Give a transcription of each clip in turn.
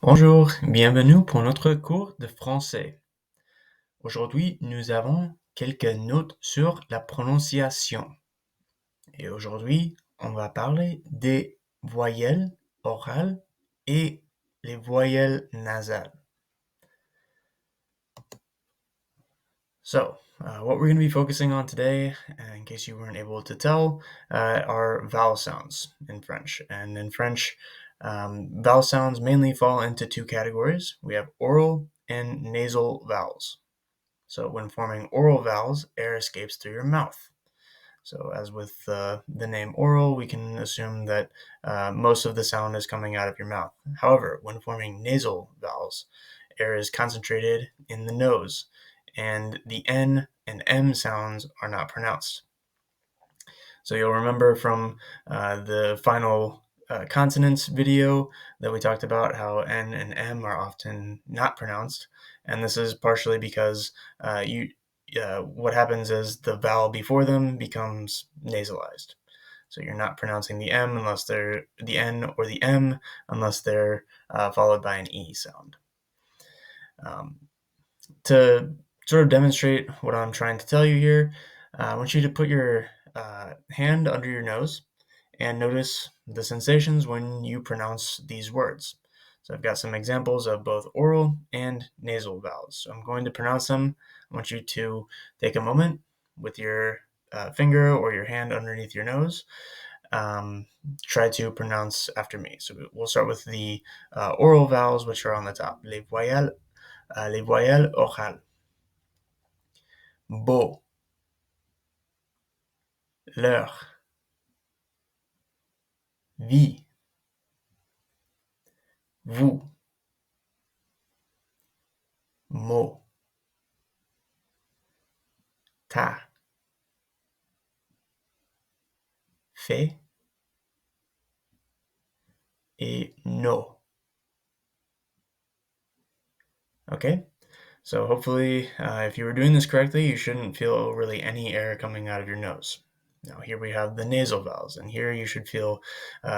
Bonjour, bienvenue pour notre cours de français. Aujourd'hui, nous avons quelques notes sur la prononciation. Et aujourd'hui, on va parler des voyelles orales et les voyelles nasales. So, what we're going to be focusing on today, in case you weren't able to tell, are vowel sounds in French. And in French, vowel sounds mainly fall into two categories. We have oral and nasal vowels. So when forming oral vowels, air escapes through your mouth. So as with the name oral, we can assume that most of the sound is coming out of your mouth. However, when forming nasal vowels, air is concentrated in the nose, and the N and M sounds are not pronounced. So you'll remember from the final consonants video that we talked about how N and M are often not pronounced, and this is partially because what happens is the vowel before them becomes nasalized. So you're not pronouncing the M unless they're the N or the M unless they're followed by an E sound. To sort of demonstrate what I'm trying to tell you here, I want you to put your hand under your nose and notice the sensations when you pronounce these words. So I've got some examples of both oral and nasal vowels. So I'm going to pronounce them. I want you to take a moment with your finger or your hand underneath your nose. Try to pronounce after me. So we'll start with the oral vowels, which are on the top. Les voyelles orales. Beau, leur, vie, vous, mot, ta, fait et no. Okay, so hopefully if you were doing this correctly, you shouldn't feel really any air coming out of your nose. Now here we have the nasal vowels, and here you should feel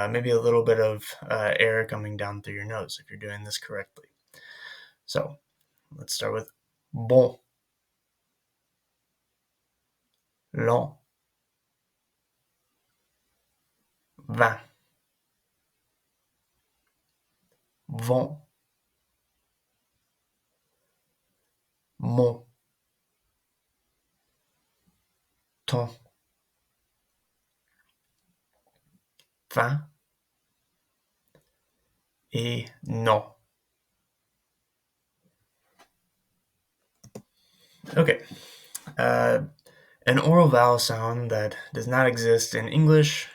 maybe a little bit of air coming down through your nose if you're doing this correctly. So let's start with bon, long, vin, vent, mon, ton, fin et non. Okay. An oral vowel sound that does not exist in English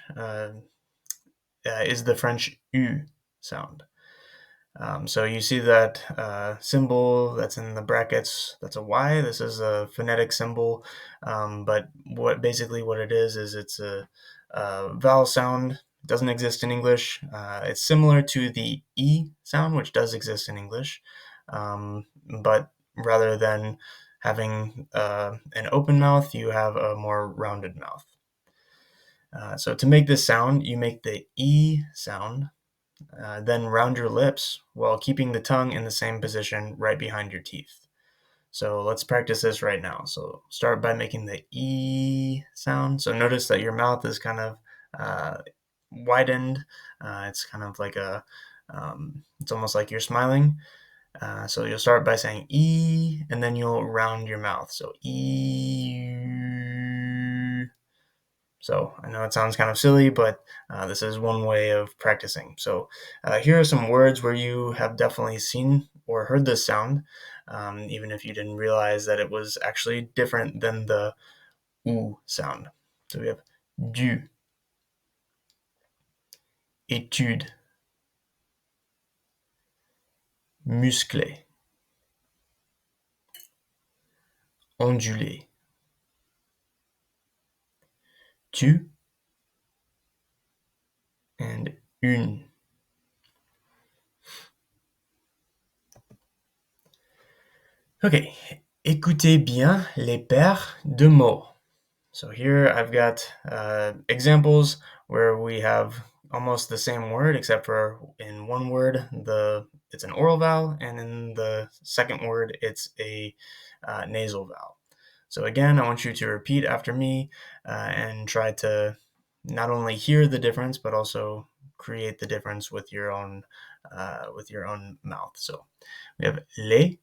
is the French U sound. So you see that symbol that's in the brackets, that's a Y. This is a phonetic symbol, but what it is it's a vowel sound. It doesn't exist in English. It's similar to the E sound, which does exist in English, but rather than having an open mouth, you have a more rounded mouth. So to make this sound, you make the E sound, then round your lips while keeping the tongue in the same position right behind your teeth. So let's practice this right now. So start by making the E sound. So notice that your mouth is kind of widened. It's kind of like it's almost like you're smiling. So you'll start by saying E, and then you'll round your mouth. So E. So I know it sounds kind of silly, but this is one way of practicing. So here are some words where you have definitely seen or heard this sound, even if you didn't realize that it was actually different than the OO sound. So we have du, étude, musclé, ondulé, tu, and une. Okay, écoutez bien les paires de mots. So here I've got examples where we have almost the same word, except for in one word, the it's an oral vowel, and in the second word, it's a nasal vowel. So again, I want you to repeat after me and try to not only hear the difference, but also create the difference with your own mouth. So we have les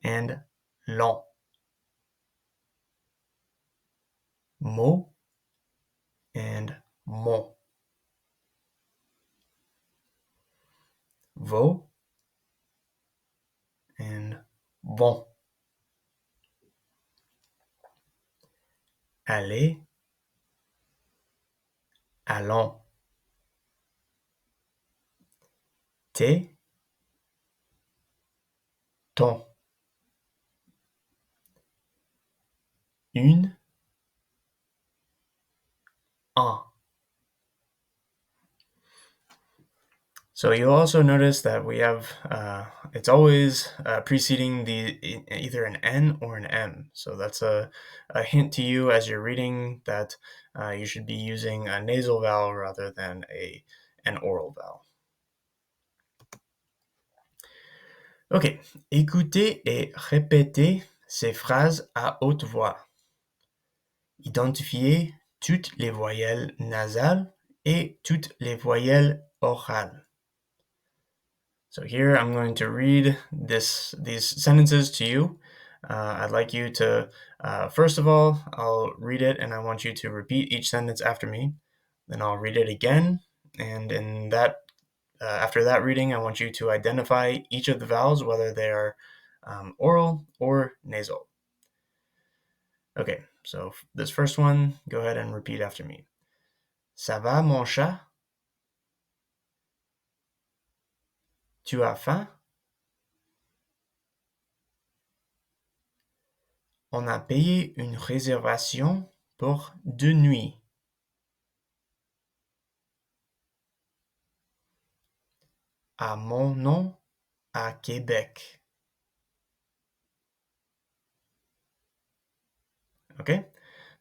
and long, mot and mon, vos and bon, aller, allons, tes, ton, une, un. So you'll also notice that we have, it's always preceding either an N or an M. So that's a hint to you as you're reading that you should be using a nasal vowel rather than an oral vowel. Ok, écoutez et répétez ces phrases à haute voix. Identifiez toutes les voyelles nasales et toutes les voyelles orales. So here I'm going to read these sentences to you. I'd like you to, first of all, I'll read it and I want you to repeat each sentence after me. Then I'll read it again. And in that, after that reading, I want you to identify each of the vowels, whether they are oral or nasal. Okay, so this first one, go ahead and repeat after me. Ça va, mon chat? Tu as faim? On a payé une réservation pour 2 nuits. À mon nom, à Québec. Okay,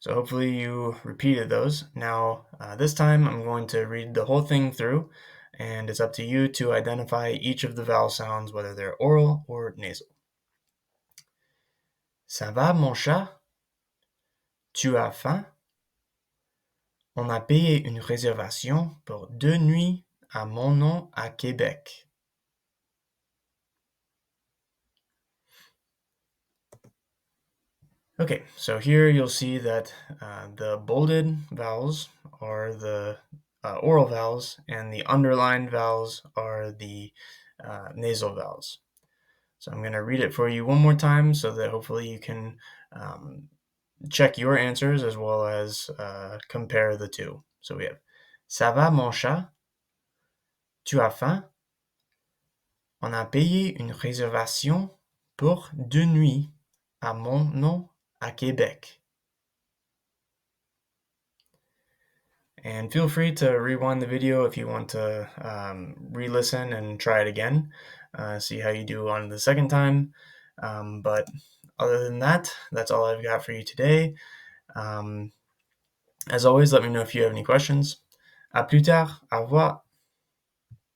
so hopefully you repeated those. Now, this time I'm going to read the whole thing through, and it's up to you to identify each of the vowel sounds, whether they're oral or nasal. Ça va, mon chat? Tu as faim? On a payé une réservation pour 2 nuits à mon nom à Québec. Okay, so here you'll see that the bolded vowels are the oral vowels, and the underlined vowels are the nasal vowels. So I'm going to read it for you one more time so that hopefully you can check your answers as well as compare the two. So we have Ça va, mon chat? Tu as faim? On a payé une réservation pour 2 nuits à mon nom à Québec. And feel free to rewind the video if you want to re-listen and try it again, see how you do on the second time. But other than that, that's all I've got for you today. As always, let me know if you have any questions. À plus tard. Au revoir.